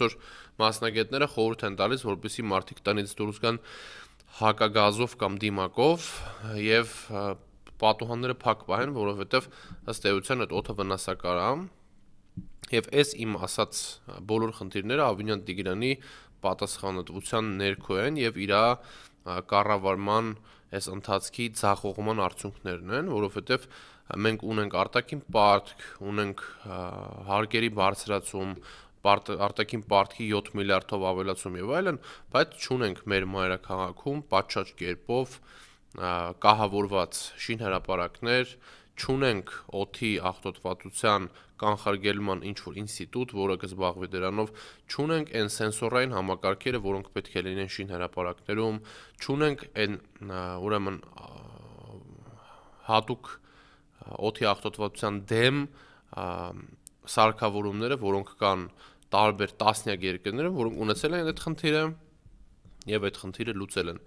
Որ մասնագետները խորհուրդ են տալիս, որպեսզի մարդիկ տնից դուրս գան հակագազով կամ դիմակով եւ պատուհանները փակ պահեն, որովհետեւ ըստ էության այդ օդը վնասակար է։ Եվ այս իմ ասած բոլոր խնդիրները Ավինյան Տիգրանի պատասխանատվության ներքո են եւ իր կառավարման այս ընթացքի ձախողման արդյունքներն են, որովհետեւ մենք ունենք արտաքին պարտք, ունենք հարկերի բարձրացում, արտաքին պարտքի 7 միլիարդով ավելացում եւ այլն, բայց չունենք մեր մայրաքաղաքում պատշաճ կերպով կահավորված շինհրապարակներ, չունենք օդի աղտոտվածության կանխարգելման ինչ-որ ինստիտուտ, որը կզբաղվի դրանով, չունենք այն սենսորային համակարգերը, որոնք պետք է լինեն շինհրապարակներում, չունենք այն ուրեմն հատուկ օդի աղտոտվածության դեմ սարքավորումները, որոնք կան տարբեր տասնյակ երկրներում, որոնք ունեցել են այդ խնդիրը եւ այդ խնդիրը լուծել են։